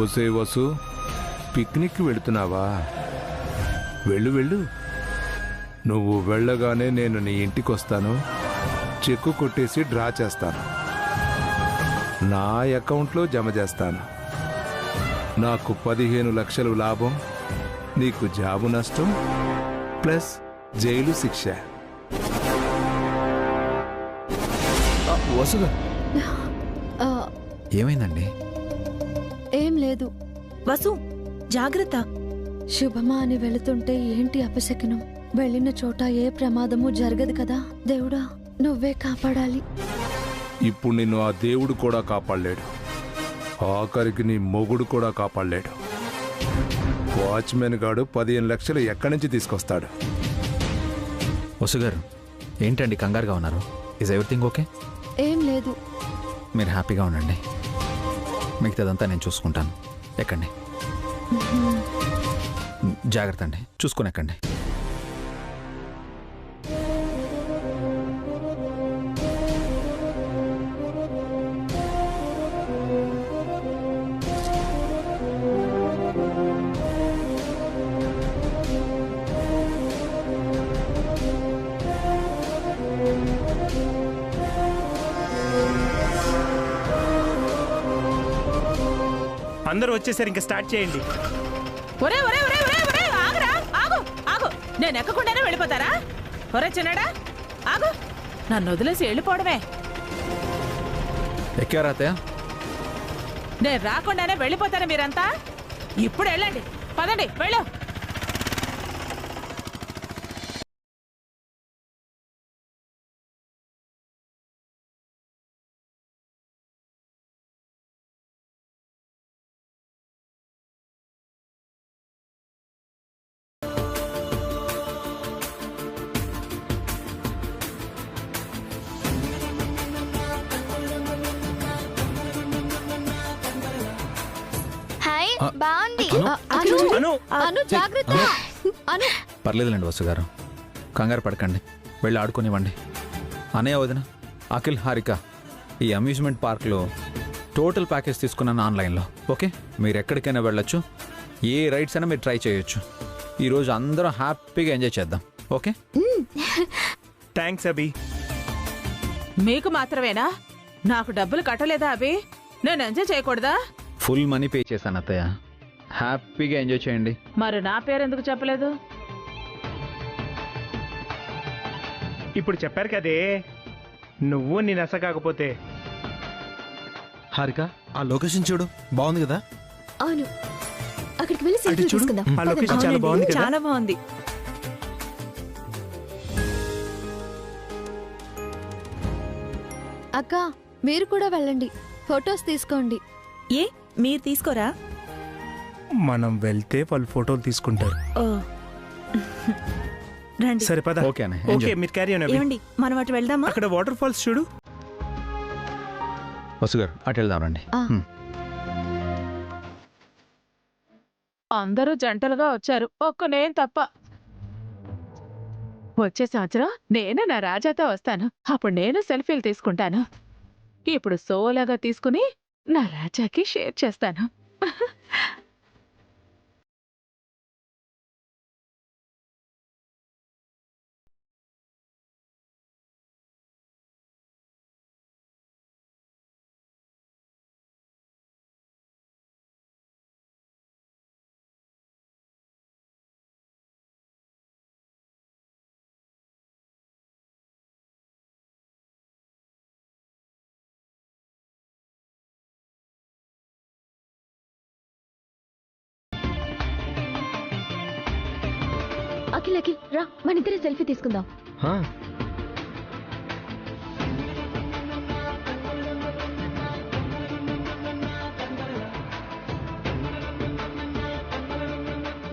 ఒసే వసు, పిక్నిక్ వెళుతున్నావా? వెళ్ళు వెళ్ళు. నువ్వు వెళ్ళగానే నేను నీ ఇంటికి వస్తాను, చెక్కు కొట్టేసి డ్రా చేస్తాను, నా అకౌంట్లో జమ చేస్తాను. నాకు 15 లక్షలు లాభం, నీకు జాబు నష్టం ప్లస్ జైలు శిక్ష. వసుగా ఏమైందండి? ఏం లేదు. వసు జాగ్రత్త. శుభమా అని వెళుతుంటే ఏంటి అపశకనం? వెళ్ళిన చోట ఏ ప్రమాదము జరగదు కదా. దేవుడా, నువ్వే కాపాడాలి. ఇప్పుడు నిన్ను ఆ దేవుడు కూడా కాపాడలేడు, ఆఖరికి నీ మొగుడు కూడా కాపాడలేడు. వాచ్మెన్ గాడు 15 లక్షలు ఎక్కడి నుంచి తీసుకొస్తాడు? వసుగారు ఏంటండి కంగారుగా ఉన్నారు? Is everything okay? ఏం లేదు. మీరు హ్యాపీగా ఉండండి, మిగతాదంతా నేను చూసుకుంటాను. ఎక్కండి, జాగ్రత్త అండి, చూసుకుని ఎక్కండి. అందరూ వచ్చేసరి ఇంకా స్టార్ట్ చేయండి. ఒరే ఒరే ఒరే ఒరే ఒరే ఆగురా, ఆగు ఆగు. నేను ఎక్కకుండానే వెళ్ళిపోతారా? ఒరే చిన్నడా ఆగు, నన్ను వదిలేసి వెళ్ళిపోవడమే. ఎక్కారా అత్తయ్య? నేను రాకుండానే వెళ్ళిపోతారా మీరంతా? ఇప్పుడు వెళ్ళండి, పదండి, వెళ్ళు. హాయ్, బాగుంది. అను, అను జాగ్రత్త. అను పర్లేదులేండి వసుగారు, కంగారు పడకండి, వెళ్ళి ఆడుకోనివ్వండి. అనయ్య, వదిన, అఖిల్, హారిక, ఈ అమ్యూజ్మెంట్ పార్క్లో టోటల్ ప్యాకేజ్ తీసుకున్నాను ఆన్లైన్లో. ఓకే, మీరు ఎక్కడికైనా వెళ్ళొచ్చు, ఏ రైడ్స్ అయినా మీరు ట్రై చేయొచ్చు. ఈరోజు అందరం హ్యాపీగా ఎంజాయ్ చేద్దాం. ఓకే? థ్యాంక్స్ అభి. మీకు మాత్రమేనా? నాకు డబ్బులు కట్టలేదా అభి? నేను ఎంజాయ్ చేయకూడదా? ఫుల్ మనీ పే చేశాను అత్తయ్య, హ్యాపీగా ఎంజాయ్ చేయండి. మరి నా పేరు ఎందుకు చెప్పలేదు? ఇప్పుడు చెప్పారు కదే, నువ్వు నీ నస కాకపోతే. హారిక, ఆ లొకేషన్ చూడు, బాగుంది కదా? అవును, అక్కడికి వెళ్ళి అటు సెల్ఫీ చూడు, తీసుకుందాం. ఆ లొకేషన్ చాలా బాగుంది కదా? చాలా బాగుంది. అక్క, మీరు కూడా వెళ్ళండి, ఫొటోస్ తీసుకోండి. ఏ మీరు తీసుకోరా? మనం వెళ్తే వాళ్ళు ఫోటోలు తీసుకుంటారు. రండి. సరే పద. ఓకే అన్న, ఓకే, ఎంజాయ్. మీరు క్యారీ అవ్వండి. ఏమండి, మనం అటు వెళ్దామా? అక్కడ వాటర్ ఫాల్స్ చూడు. వసుగారు అటు వెళ్దాం రండి. ఆ. అందరూ జంటలుగా వచ్చారు, ఒక్క నేను తప్ప. వచ్చే సంవత్సరం నేను నా రాజాతో వస్తాను, అప్పుడు నేను సెల్ఫీలు తీసుకుంటాను. ఇప్పుడు సోలాగా తీసుకుని నా రాజాకి షేర్ చేస్తాను. అఖిల్, అఖిల్ రా, మన ఇద్దరే సెల్ఫీ తీసుకుందాం. హా,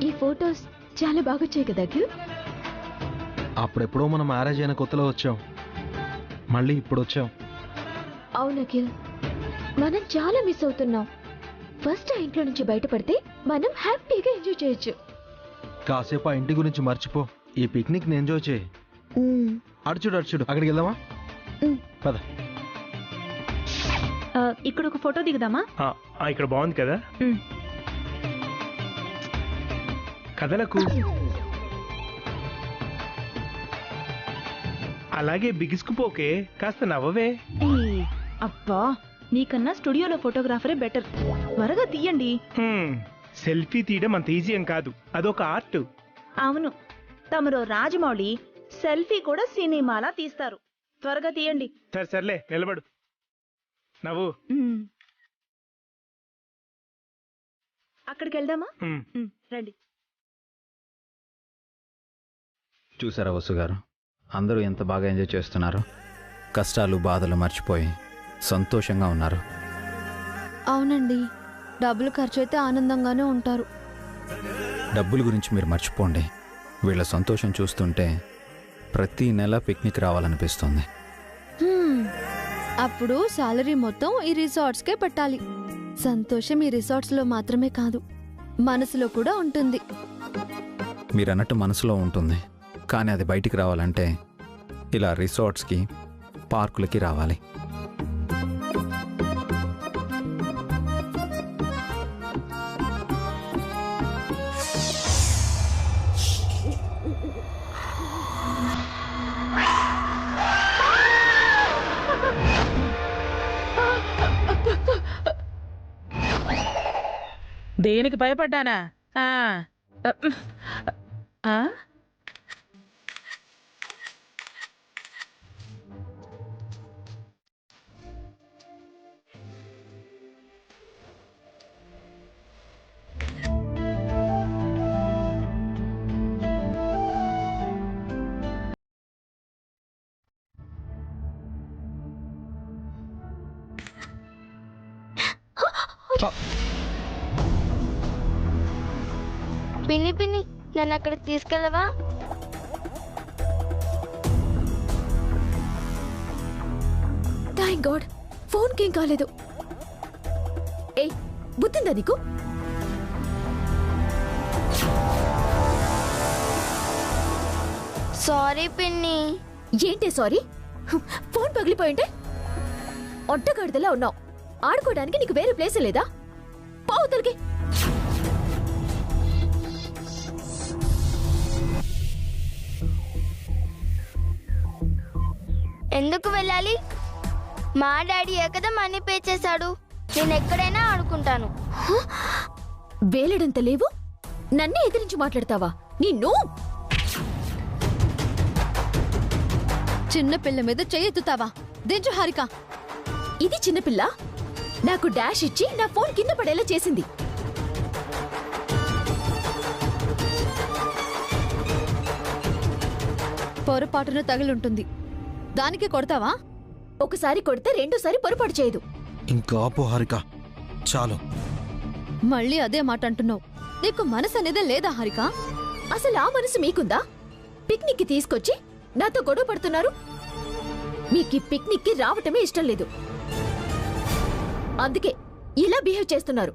ఈ ఫొటోస్ చాలా బాగా వచ్చాయి కదా అఖిల్? అప్పుడెప్పుడో మనం మ్యారేజ్ అయిన కొత్తలో వచ్చాం, మళ్ళీ ఇప్పుడు వచ్చాం. అవును అఖిల్, మనం చాలా మిస్ అవుతున్నాం. ఫస్ట్ ఆ ఇంట్లో నుంచి బయటపడితే మనం హ్యాపీగా ఎంజాయ్ చేయొచ్చు. కాసేపు ఆ ఇంటి గురించి మర్చిపో, ఈ పిక్నిక్ ని ఎంజాయ్ చేయి. అడుచుడు అక్కడికి వెళ్దామా? పద. ఇక్కడ ఒక ఫోటో దిగుదామా? ఇక్కడ బాగుంది కదా? కదలకు. అలాగే బిగుసుకుపోకే, కాస్త నవ్వవే. అబ్బా, నీకన్నా స్టూడియోలో ఫోటోగ్రాఫరే బెటర్. త్వరగా తీయండి. సెల్ఫీ తీయడం అంత ఈజీ ఏం కాదు, అదొక ఆర్ట్. అవును, తమరు రాజమౌళి, సెల్ఫీ కూడా సినిమాలా తీస్తారు. త్వరగా తీయండి. సర్లే నిలబడు. నవ్వు. అక్కడికి వెళ్దామా? రండి. చూసారా వసు గారు, అందరూ ఎంత బాగా ఎంజాయ్ చేస్తున్నారు. కష్టాలు బాధలు మర్చిపోయి సంతోషంగా ఉన్నారు. అవునండి, డబ్బులు ఖర్చు అయితే ఆనందంగానే ఉంటారు. డబ్బుల గురించి మీరు మర్చిపోండి. వీళ్ళ సంతోషం చూస్తుంటే ప్రతి నెల పిక్నిక్ రావాలనిపిస్తుంది. అప్పుడు శాలరీ మొత్తం ఈ రిసార్ట్స్కే పెట్టాలి. సంతోషం ఈ రిసార్ట్స్లో మాత్రమే కాదు, మనసులో కూడా ఉంటుంది. మీరన్నట్టు మనసులో ఉంటుంది, కానీ అది బయటికి రావాలంటే ఇలా రిసార్ట్స్కి, పార్కులకి రావాలి. దేనికి భయపడ్డానా? పిన్ని పిన్ని, నన్ను అక్కడికి తీసుకెళ్ళవా? థ్యాంక్ గాడ్, ఫోన్కి ఏం కాలేదు. ఏ బుద్ధిందా నీకు? సారీ పిన్ని. ఏంటి సారీ? ఫోన్ పగిలిపోయింటే ఒట్టగడదలా ఉన్నావు. ఆడుకోవడానికి నీకు వేరే ప్లేస్ లేదా? పోతలకి. ఎందుకు వెళ్ళాలి? మా డాడీ కదా మనీ పే చేశాడు. నేను ఎక్కడైనా ఆడుకుంటాను. వేలడంత లేవు, నన్నే ఎదిరించి మాట్లాడతావా? నిన్ను చిన్నపిల్ల మీద చెయ్యెత్తుతావా? దించు హారిక. ఇది చిన్నపిల్ల నాకు డాష్ ఇచ్చి నా ఫోన్ కింద పడేలా చేసింది. పొరపాటున తగిలుంటుంది, దానికి కొడతావా? ఒకసారి కొడితే రెండోసారి పొరపాటు చేయదు. ఇంకా ఆపు హారిక, చాలు. మళ్ళీ అదే మాట అంటున్నావు. నీకు మనసు అనేదే లేదా హారిక? అసలు ఆ మనసు మీకుందా? పిక్నిక్ కి తీసుకొచ్చి నాతో గొడవ పడుతున్నారు. మీకు పిక్నిక్ కి రావటమే ఇష్టం లేదు, అందుకే ఇలా బిహేవ్ చేస్తున్నారు.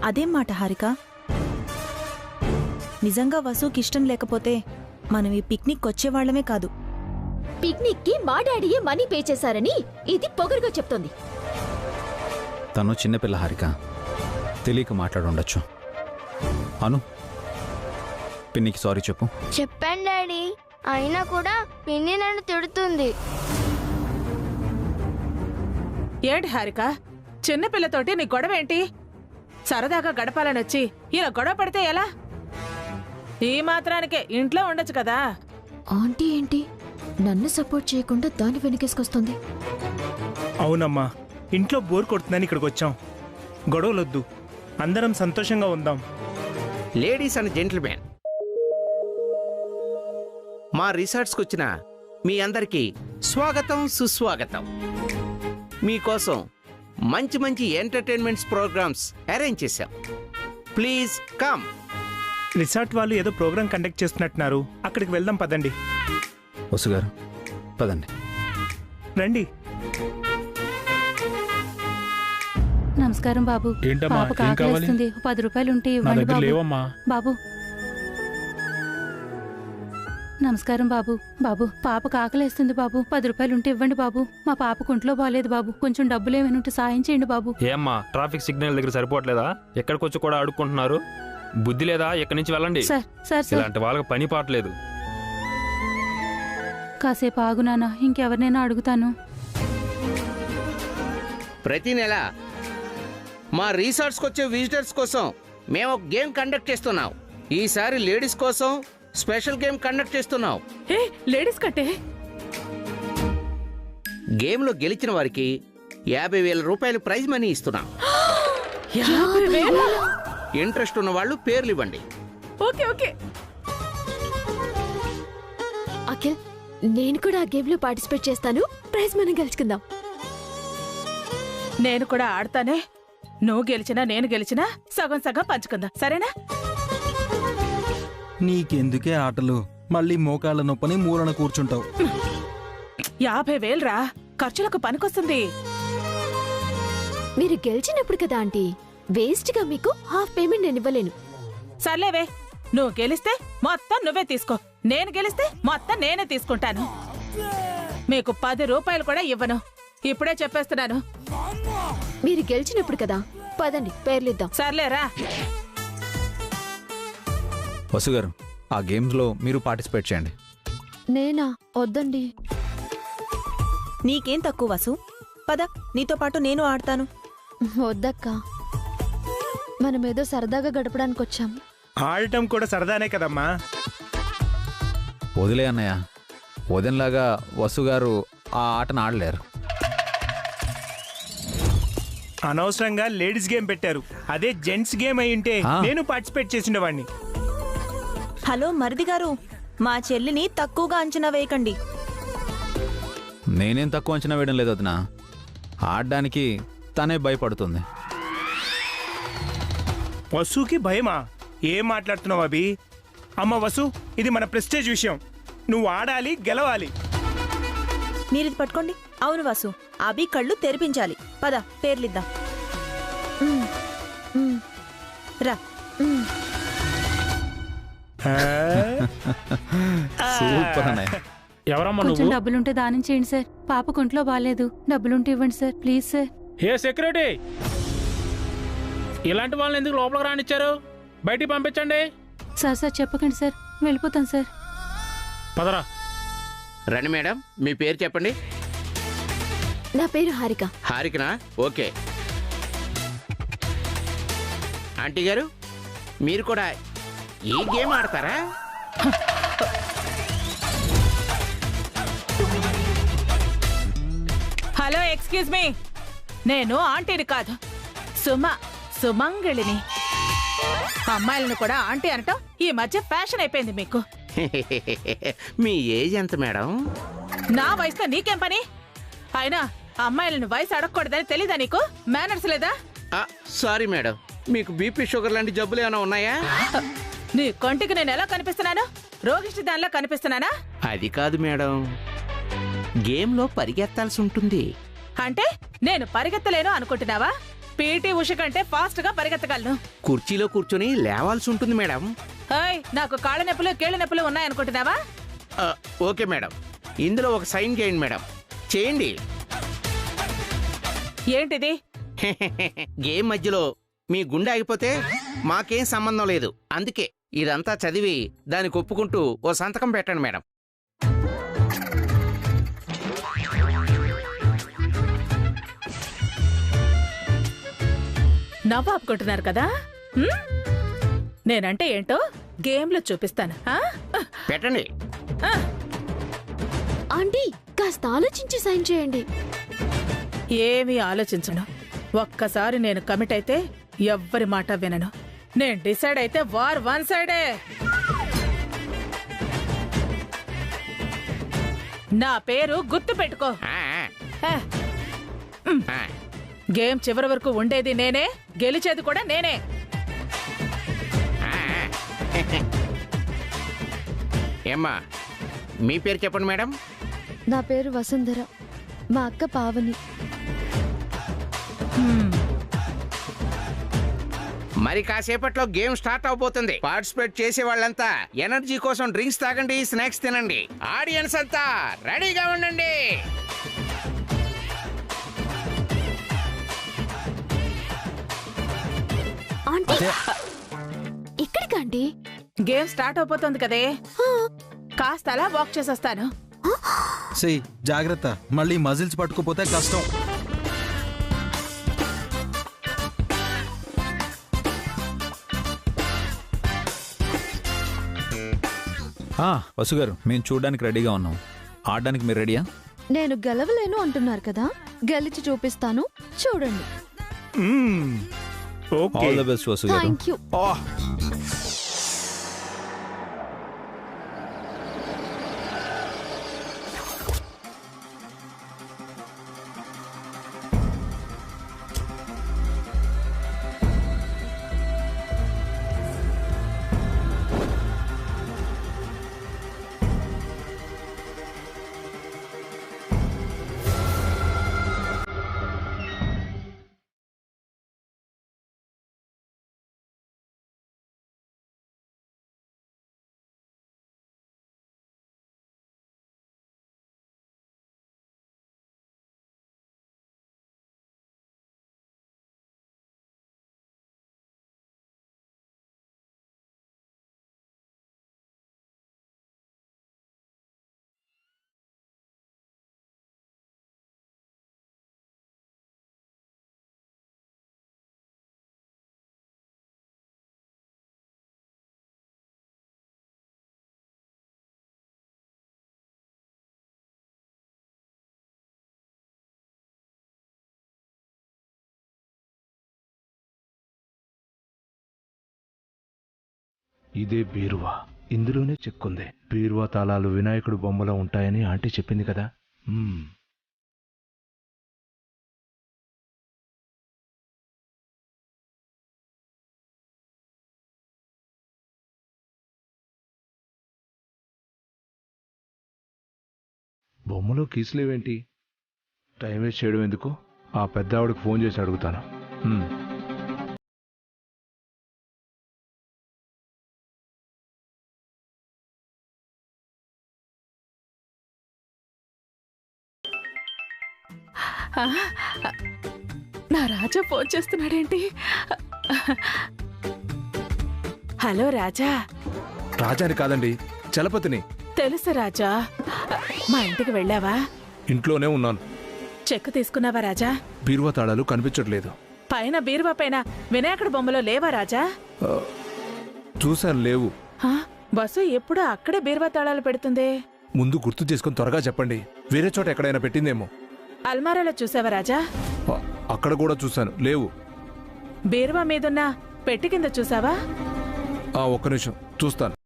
అదేం మాట హారిక? నిజంగా వసుకి ఇష్టం లేకపోతే మనం ఈ పిక్నిక్ వచ్చేవాళ్లమే కాదు. పిక్నిక్ కి మా డాడీయే మనీ పే చేశారని ఇది పొగరుగా చెప్తోంది. తను చిన్నపిల్ల హారిక, తెలియక మాట్లాడుండొచ్చు. అను, పిన్నికి సారీ చెప్పు. చెప్పాను డాడీ, అయినా కూడా పిన్ని నన్ను తిడుతుంది. ఏంటి హారిక, చిన్నపిల్లతోటి నీ గొడవ ఏంటి? సరదాగా గడపాలని వచ్చి ఇలా గొడవ పడితే ఎలా? ఈ మాత్రానికే ఇంట్లో ఉండొచ్చు కదా. ఆంటీ ఏంటి నన్ను సపోర్ట్ చేయకుండా దాన్ని వెనకేసుకొస్తుంది? అవునమ్మా, ఇంట్లో బోర్ కొడుతుందని ఇక్కడికి వచ్చాం. గొడవలొద్దు, అందరం సంతోషంగా ఉందాం. లేడీస్ అండ్ జెంటిల్మెన్, మా రిసార్ట్స్కి వచ్చిన మీ అందరికీ స్వాగతం, సుస్వాగతం. మీకోసం మంచి మంచి ఎంటర్టైన్మెంట్స్ ప్రోగ్రామ్స్ అరేంజ్ చేశాం. Please come. రిసార్ట్ వాళ్ళు ఏదో ప్రోగ్రామ్ కండక్ట్ చేస్తున్నట్టున్నారు, అక్కడికి వెళ్దాం పదండి. వసు గారు పదండి. రండి. నమస్కారం బాబు. ఏంటమ్మా, పాపకు ఏం కావాలి? ఆకలేస్తుంది. 10 రూపాయలు ఉంటే నా ఇవ్వండి దగ్గర బాబు. లేవమ్మా. బాబు నమస్కారం బాబు. బాబు, పాపకు ఆకలేస్తుంది బాబు. 10 రూపాయలు ఉంటే ఇవ్వండి బాబు. మా పాపకు ఒంట్లో బాగాలేదు బాబు. కొంచెం డబ్బులు ఏమైనా ఉంటే సాయం చేయండి బాబు. ఏమ్మా ట్రాఫిక్ సిగ్నల్ దగ్గర సరిపోవట్లేదా? ఎక్కడికి వచ్చి కూడా అడుక్కుంటున్నారు? బుద్ధి లేదా? ఎక్కడి నుంచి వెళ్ళండి. సార్ సార్ సార్ ఇలాంటి వాళ్ళకి పని పాటలేదు. కాసేపు ఆగు నాన్న, ఇంకెవరినైనా అడుగుతాను. ప్రతి నెల మా రిసార్ట్స్కి వచ్చే విజిటర్స్ కోసం మేము ఒక గేమ్ కండక్ట్ చేస్తున్నాం. ఈసారి లేడీస్ కోసం స్పెషల్ గేమ్ కండక్ట్ చేస్తున్నాం. ఏ లేడీస్ కట్టే గేమ్లో గెలిచిన వారికి 50,000 రూపాయలు ప్రైజ్ మనీ ఇస్తున్నాం. 50,000? ఇంట్రెస్ట్ ఉన్న వాళ్ళు పేర్లు ఇవ్వండి. Okay okay. అఖిల్, నేను కూడా ఆ గేమ్ లో పార్టిసిపేట్ చేస్తాను. ప్రైజ్ మనం గెలుచుకుందాం. నేను కూడా ఆడతానే. నువ్వు గెలిచినా నేను గెలిచినా సగం సగం పంచుకుందాం, సరేనా? నీకెందుకే ఆటలు? మళ్ళీ మోకాళ్ళ నొప్పని మూలన కూర్చుంటావు. 50,000 రా, ఖర్చులకు పనికొస్తుంది. మీరు గెలిచినప్పుడు కదా ఆంటీ, వేస్ట్ గా మీకు హాఫ్ పేమెంట్ నేను ఇవ్వలేను. సర్లేవే, నువ్వు గెలిస్తే మొత్తం నువ్వే తీసుకో, నేను గెలిస్తే మొత్తం నేనే తీసుకుంటాను. మీకు 10 రూపాయలు కూడా ఇవ్వను, ఇప్పుడే చెప్పేస్తున్నాను. మీరు గెలిచినప్పుడు కదా, పదండి పేర్లిద్దాం. సర్లేరా. వసు గారు, ఆ గేమ్స్లో మీరు పార్టిసిపేట్ చేయండి. నేనా? వద్దండి. నీకేం తక్కువ వసు? పద, నీతో పాటు నేను ఆడతాను. వద్దక్క, మనమేదో సరదాగా గడపడానికి వచ్చాం. ఆడటం కూడా సరదానే కదమ్మా. వదిలే అన్నయ్య, వదినలాగా వసు గారు ఆ ఆటను ఆడలేరు. అనవసరంగా లేడీస్ గేమ్ పెట్టారు. అదే జెంట్స్ గేమ్ అయి ఉంటే నేను పార్టిసిపేట్ చేసిండేవాడిని. హలో మరిది గారు, మా చెల్లిని తక్కువగా అంచనా వేయకండి. నేనేం తక్కువ అంచనా వేయడం లేదు వదినా, ఆడడానికి తనే భయపడుతుంది. వసుకి భయమా? ఏం మాట్లాడుతున్నావు అభి? అమ్మ వసు, ఇది మన ప్రెస్టేజ్ విషయం. నువ్వు ఆడాలి, గెలవాలి. మీరిది పట్టుకోండి. అవును వసు, అభి కళ్ళు తెరిపించాలి. పద, పేర్లిద్దాం. రా. సూపర్ అన్నయ్య. ఎవరమ్మా కొంచెం నువ్వు? డబ్బులుంటే దానం చేయండి సార్. పాపకు ఒంట్లో బాగాలేదు. డబ్బులుంటే ఇవ్వండి sir, please sir. A security, ఇలాంటి వాళ్ళని ఎందుకు లోపలికి రానిచ్చారు? బయటికి పంపించండి. సార్ సార్ చెప్పకండి సార్, వెళ్ళిపోతాను సార్. పదరా. రండి మేడం, మీ పేరు చెప్పండి. నా పేరు హారిక. హారికనా? ఓకే. ఆంటీ గారు, మీరు కూడా ఈ గేమ్ ఆడతారా? Hello, excuse me. నేను ఆంటీని కాదు, సుమంగళిని. అమ్మాయిలను కూడా ఆంటీ అనటం ఈ మధ్య ఫ్యాషన్ అయిపోయింది మీకు. మీ ఏజ్ ఎంత మేడం? నా వయసులో నీకేం పని? అయినా అమ్మాయిలను వయసు అడగకూడదని తెలీదా నీకు? మేనర్స్ లేదా? సారీ మేడం, మీకు బీపీ షుగర్ లాంటి జబ్బులు ఏమైనా ఉన్నాయా? నీ కొంటికి నేను ఎలా కనిపిస్తున్నాను? రోగిష్టి దానిలా కనిపిస్తున్నానా? అది కాదు మేడం, గేమ్లో పరిగెత్తాల్సి ఉంటుంది. అంటే నేను పరిగెత్తలేను అనుకుంటున్నావా? పీటీ ఉష కంటే ఫాస్ట్ గా పరిగెత్తగలను. కుర్చీలో కూర్చొని లేవాల్సి ఉంటుంది మేడం. నాకు కాళ్ళ నొప్పులు కీళ్ళ నొప్పులు ఉన్నాయనుకుంటున్నావా? ఓకే మేడం, ఇందులో ఒక సైన్ చేయండి మేడం. చేయండి. ఏంటిది? గేమ్ మధ్యలో మీ గుండె ఆగిపోతే మాకేం సంబంధం లేదు. అందుకే ఇదంతా చదివి దానికి ఒప్పుకుంటూ ఓ సంతకం పెట్టండి మేడం. నవ్వాపుకుంటున్నారు కదా? నేనంటే ఏంటో గేమ్లో చూపిస్తాను. పెట్టండి. ఆంటీ, కాస్త ఆలోచించి సైన్ చేయండి. ఏమీ ఆలోచించను. ఒక్కసారి నేను కమిట్ అయితే ఎవ్వరి మాట వినను. నేను డిసైడ్ అయితే వార్ వన్ సైడే. నా పేరు గుర్తు పెట్టుకో. గేమ్ చివరి వరకు ఉండేది నేనే, గెలిచేది కూడా నేనే. ఏమ్మా, మీ పేరు చెప్పండి మేడం. నా పేరు వసుంధర, మా అక్క పావని. మరి కాసేపట్లో గేమ్ స్టార్ట్ అవబోతుంది. పార్టిసిపేట్ చేసే వాళ్ళంతా ఎనర్జీ కోసం డ్రింక్స్ తాగండి, స్నాక్స్ తినండి. ఆడియన్స్ అంతా రెడీగా ఉండండి. ఇక్కడికండి గేమ్ స్టార్ట్ అయిపోతుంది కదే, కాస్త అలా వాక్ చేసొస్తాను. సై జాగ్రత్త, మళ్ళీ మజిల్స్ పట్టుకోపోతే కష్టం. వసు గారు, మేము చూడడానికి రెడీగా ఉన్నాం. ఆడడానికి మీరు రెడీయా? నేను గెలవలేను అంటున్నారు కదా, గెలిచి చూపిస్తాను, చూడండి. ఆల్ ది బెస్ట్ వసు గారు. Thank you. ఇదే బీరువా, ఇందులోనే చెక్కుంది. బీరువా తాళాలు వినాయకుడు బొమ్మలో ఉంటాయని ఆంటీ చెప్పింది కదా. బొమ్మలో కీసులేవేంటి? టైం వేస్ట్ చేయడం ఎందుకు? ఆ పెద్ద ఆవిడకి ఫోన్ చేసి అడుగుతాను. నా రాజా ఫోన్ చేస్తున్నాడేంటి? హలో రాజా. రాజాని కాదండి, చలపతిని. తెలుసు రాజా. మా ఇంటికి వెళ్ళావా? ఇంట్లోనే ఉన్నాను. చెక్ తీసుకున్నావా రాజా? బీరువా తాళాలు కనిపించట్లేదు. పైన బీరువా పైన వినాయకుడి బొమ్మలో లేవా రాజా? చూశాను, లేవు. బస్సు ఎప్పుడు అక్కడే బీరువా తాళాలు పెడుతుంది. ముందు గుర్తు చేసుకుని త్వరగా చెప్పండి. వేరే చోట ఎక్కడైనా పెట్టిందేమో. అల్మారాలో చూసావా రాజా? అక్కడ కూడా చూశాను, లేవు. బీరువా మీదున్న పెట్టి కింద చూసావా? ఒక్క నిమిషం చూస్తాను.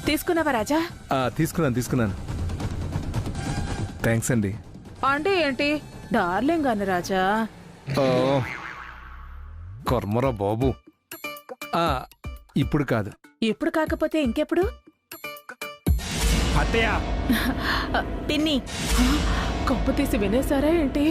తీసుకున్నావా రాజా? తీసుకున్నాను. థ్యాంక్స్ అండి. అంటే ఏంటి డార్లింగ్ అని రాజా? కర్మరా బాబు. ఇప్పుడు కాదు. ఇప్పుడు కాకపోతే ఇంకెప్పుడు? అత్తయ్య. పిన్ని కప్పు తీసి వినేసారా ఏంటి?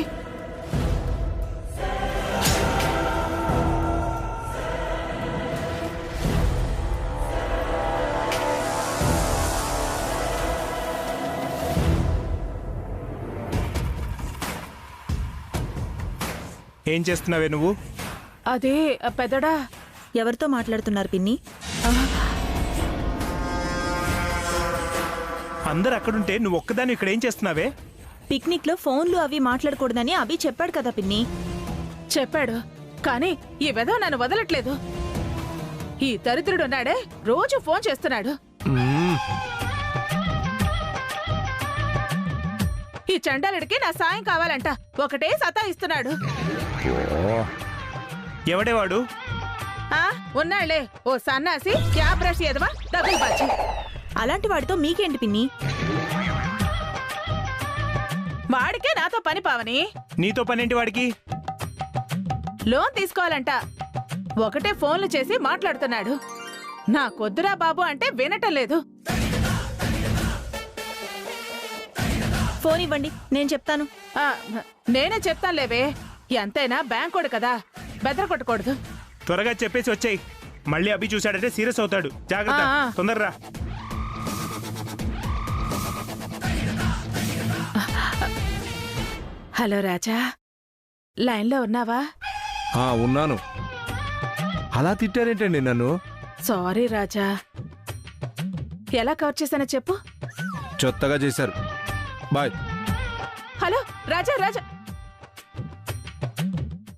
ఏం చేస్తున్నావే నువ్వు? అదే పెద్దడా. ఎవరితో మాట్లాడుతున్నారు పిన్ని? అందరు అక్కడుంటే నువ్వు ఒక్కదాన్ని ఇక్కడ ఏం చేస్తున్నావే? పిక్నిక్ లో ఫోన్లు అవి మాట్లాడకూడదని అభి చెప్పాడు కదా పిన్ని. చెప్పాడు, కానీ ఈ వెధవ నన్ను వదలట్లేదు. ఈ దరిద్రుడున్నాడే రోజు ఫోన్ చేస్తున్నాడు. ఈ చండాలుడికి నా సాయం కావాలంట. ఒకటే సతాయిస్తున్నాడు. ఎవడే వాడు? ఆ, ఉన్నాళ్లే ఓ సన్నాసి క్యాబ్ బ్రష్ ఎదవా డబ్బులు బాచి. అలాంటి వాడితో మీకేంటి పిన్ని? వాడికే నాతో పని పావని. నీతో పనేంటి వాడికి? లోన్ తీసుకోవాలంట. ఒకటే ఫోన్లు చేసి మాట్లాడుతున్నాడు. నాకొద్దురా బాబు అంటే వినటం లేదు. ఫోన్ ఇవ్వండి, నేను చెప్తాను. ఆ, నేనే చెప్తానులేవే. ఎంతైనా బ్యాంకోడు కదా, బెదర కొట్టకూడదు. త్వరగా చెప్పేసి వచ్చేయ్. మళ్ళీ అభి చూశాడంటే సీరియస్ అవుతాడు. జాగ్రత్త, ఆ. తొందరరా. హలో రాజా, లైన్లో ఉన్నావా? ఉన్నాను. అలా తిట్టారేంటండి నన్ను? సారీ రాజా. ఎలా కవర్ చేశానో చెప్పు. చెత్తగా చేశారు. బాయ్. హలో రాజా రాజా